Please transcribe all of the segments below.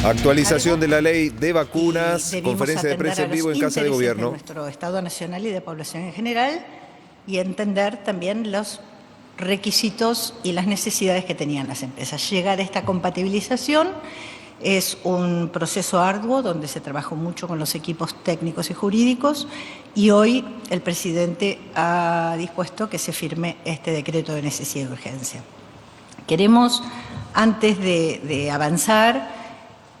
Actualización de la ley de vacunas, Debimos conferencia de prensa en vivo en Casa de Gobierno. De nuestro Estado Nacional y de población en general, y entender también los requisitos y las necesidades que tenían las empresas. Llegar a esta compatibilización es un proceso arduo donde se trabajó mucho con los equipos técnicos y jurídicos, y hoy el presidente ha dispuesto que se firme este decreto de necesidad y urgencia. Queremos, antes de avanzar,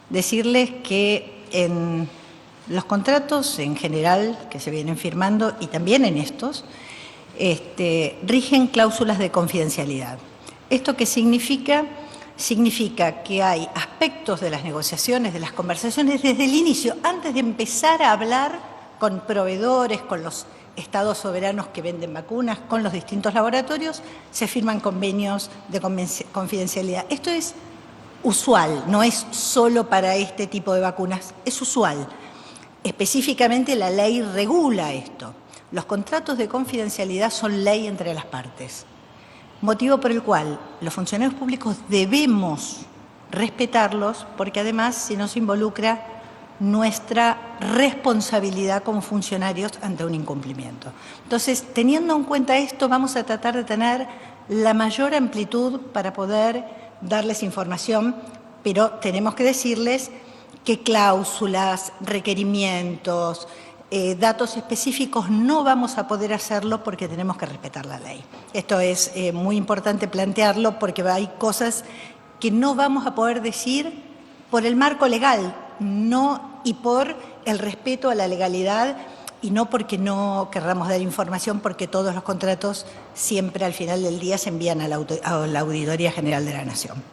decirles que en los contratos en general que se vienen firmando y también en estos, rigen cláusulas de confidencialidad. ¿Esto qué significa? Significa que hay aspectos de las negociaciones, de las conversaciones desde el inicio, antes de empezar a hablar con proveedores, con los estados soberanos que venden vacunas, con los distintos laboratorios, se firman convenios de confidencialidad. Esto es usual, no es solo para este tipo de vacunas, es usual. Específicamente la ley regula esto. Los contratos de confidencialidad son ley entre las partes, motivo por el cual los funcionarios públicos debemos respetarlos, porque además se nos involucra nuestra responsabilidad como funcionarios ante un incumplimiento. Entonces, teniendo en cuenta esto, vamos a tratar de tener la mayor amplitud para poder darles información, pero tenemos que decirles qué cláusulas, requerimientos, datos específicos no vamos a poder hacerlo porque tenemos que respetar la ley. Esto es muy importante plantearlo porque hay cosas que no vamos a poder decir por el marco legal, no, y por el respeto a la legalidad, y no porque no querramos dar información, porque todos los contratos siempre al final del día se envían a la Auditoría General de la Nación.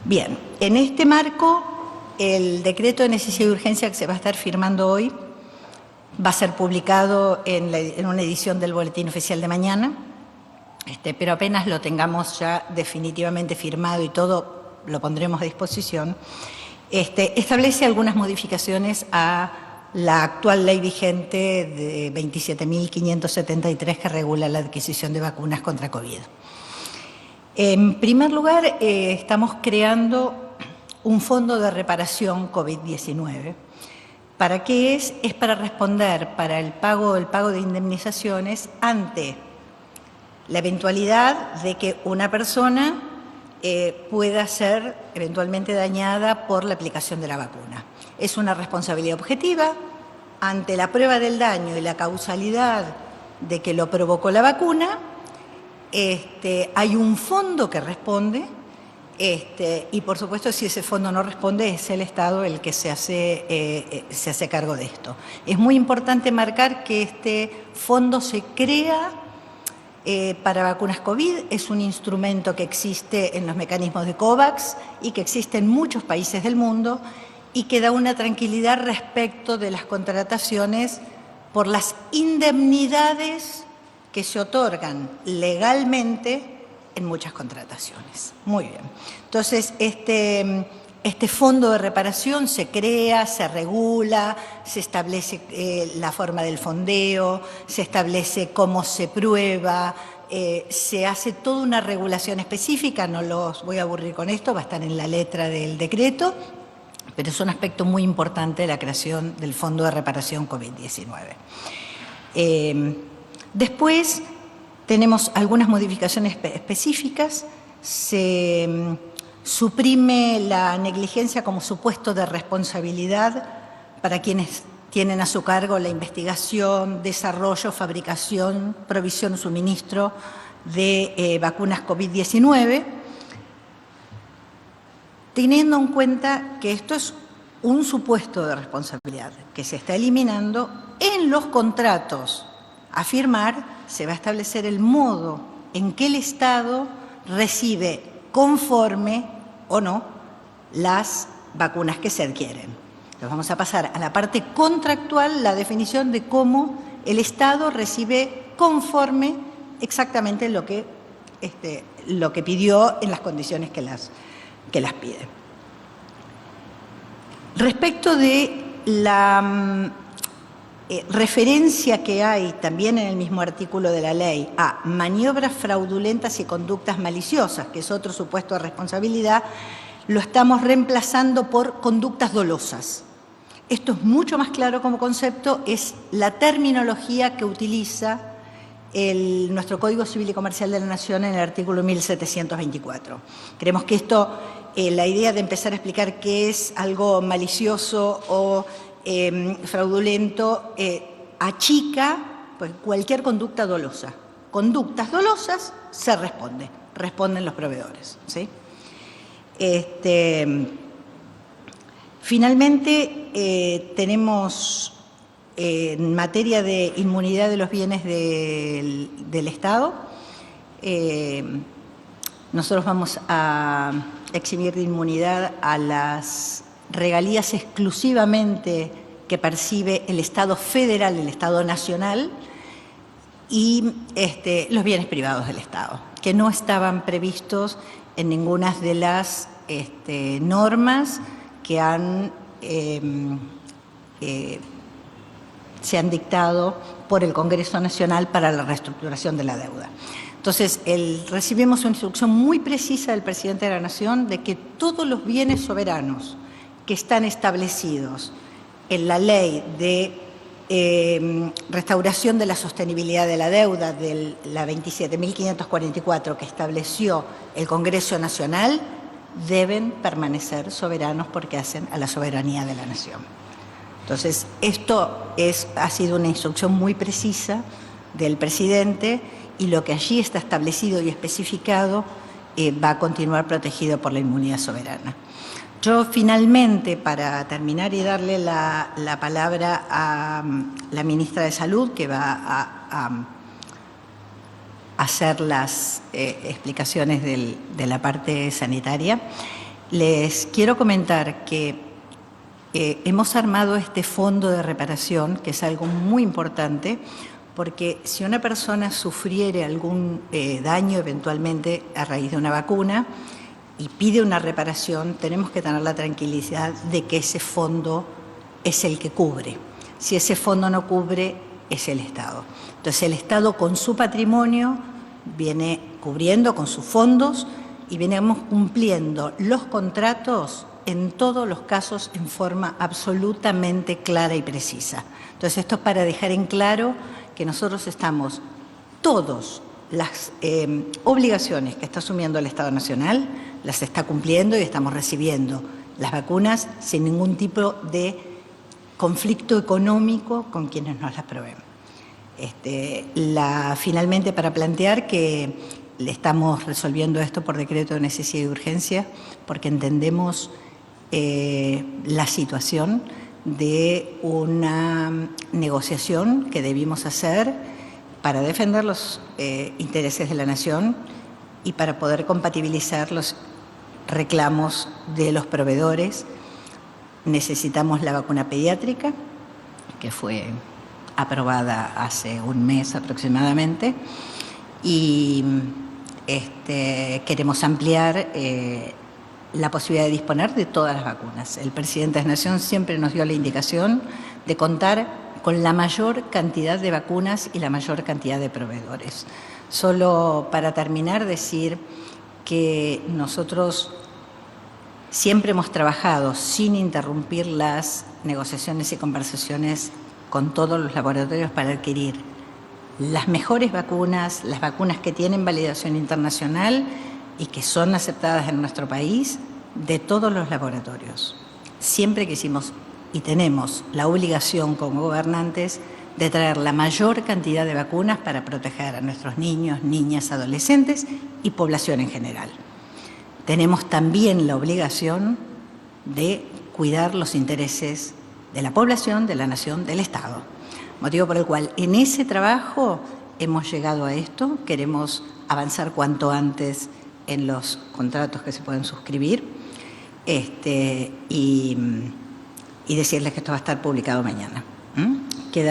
Bien, en este marco, el decreto de necesidad y urgencia que se va a estar firmando hoy va a ser publicado en una edición del Boletín Oficial de mañana, pero apenas lo tengamos ya definitivamente firmado y todo, lo pondremos a disposición. Establece algunas modificaciones a la actual ley vigente de 27.573 que regula la adquisición de vacunas contra COVID. En primer lugar, estamos creando un fondo de reparación COVID-19. ¿Para qué es? Es para responder para el pago de indemnizaciones ante la eventualidad de que una persona pueda ser eventualmente dañada por la aplicación de la vacuna. Es una responsabilidad objetiva ante la prueba del daño y la causalidad de que lo provocó la vacuna. Hay un fondo que responde y, por supuesto, si ese fondo no responde, es el Estado el que se hace cargo de esto. Es muy importante marcar que este fondo se crea para vacunas COVID, es un instrumento que existe en los mecanismos de COVAX y que existe en muchos países del mundo y que da una tranquilidad respecto de las contrataciones por las indemnidades que se otorgan legalmente en muchas contrataciones. Muy bien. Entonces, este fondo de reparación se crea, se regula, se establece la forma del fondeo, se establece cómo se prueba, se hace toda una regulación específica, no los voy a aburrir con esto, va a estar en la letra del decreto, pero es un aspecto muy importante de la creación del Fondo de Reparación COVID-19. Después tenemos algunas modificaciones específicas. Se suprime la negligencia como supuesto de responsabilidad para quienes tienen a su cargo la investigación, desarrollo, fabricación, provisión o suministro de vacunas COVID-19, teniendo en cuenta que esto es un supuesto de responsabilidad que se está eliminando. En los contratos a firmar se va a establecer el modo en que el Estado recibe conforme o no las vacunas que se adquieren. Entonces vamos a pasar a la parte contractual, la definición de cómo el Estado recibe conforme exactamente lo que pidió en las condiciones que las pide. Respecto de la referencia que hay también en el mismo artículo de la ley a maniobras fraudulentas y conductas maliciosas, que es otro supuesto de responsabilidad, lo estamos reemplazando por conductas dolosas. Esto es mucho más claro como concepto, es la terminología que utiliza nuestro Código Civil y Comercial de la Nación en el artículo 1724. Creemos que esto, la idea de empezar a explicar qué es algo malicioso o fraudulento, achica pues, cualquier conducta dolosa. Conductas dolosas se responden los proveedores, ¿sí? Finalmente, tenemos en materia de inmunidad de los bienes del Estado, nosotros vamos a eximir de inmunidad a las regalías exclusivamente que percibe el Estado federal, el Estado nacional, y los bienes privados del Estado, que no estaban previstos en ninguna de las normas que se han dictado por el Congreso Nacional para la reestructuración de la deuda. Entonces, recibimos una instrucción muy precisa del Presidente de la Nación de que todos los bienes soberanos que están establecidos en la ley de restauración de la sostenibilidad de la deuda de la 27.544 que estableció el Congreso Nacional deben permanecer soberanos porque hacen a la soberanía de la nación. Entonces, esto ha sido una instrucción muy precisa del presidente y lo que allí está establecido y especificado va a continuar protegido por la inmunidad soberana. Yo finalmente, para terminar y darle la palabra a la ministra de Salud, que va a hacer las explicaciones de la parte sanitaria, les quiero comentar que hemos armado este fondo de reparación, que es algo muy importante, porque si una persona sufriere algún daño eventualmente a raíz de una vacuna y pide una reparación, tenemos que tener la tranquilidad de que ese fondo es el que cubre. Si ese fondo no cubre, es el Estado. Entonces, el Estado con su patrimonio viene cubriendo con sus fondos y venimos cumpliendo los contratos en todos los casos en forma absolutamente clara y precisa. Entonces, esto es para dejar en claro que nosotros estamos todas las obligaciones que está asumiendo el Estado Nacional, las está cumpliendo y estamos recibiendo las vacunas sin ningún tipo de conflicto económico con quienes nos las proveen. Finalmente, para plantear que le estamos resolviendo esto por decreto de necesidad y urgencia, porque entendemos la situación de una negociación que debimos hacer para defender los intereses de la nación y para poder compatibilizar los reclamos de los proveedores. Necesitamos la vacuna pediátrica, que fue aprobada hace un mes aproximadamente, y queremos ampliar la posibilidad de disponer de todas las vacunas. El presidente de la Nación siempre nos dio la indicación de contar con la mayor cantidad de vacunas y la mayor cantidad de proveedores. Solo para terminar, decir que nosotros siempre hemos trabajado sin interrumpir las negociaciones y conversaciones con todos los laboratorios para adquirir las mejores vacunas, las vacunas que tienen validación internacional y que son aceptadas en nuestro país, de todos los laboratorios. Siempre quisimos y tenemos la obligación como gobernantes de traer la mayor cantidad de vacunas para proteger a nuestros niños, niñas, adolescentes y población en general. Tenemos también la obligación de cuidar los intereses de la población, de la nación, del Estado. Motivo por el cual en ese trabajo hemos llegado a esto, queremos avanzar cuanto antes en los contratos que se pueden suscribir y decirles que esto va a estar publicado mañana. Queda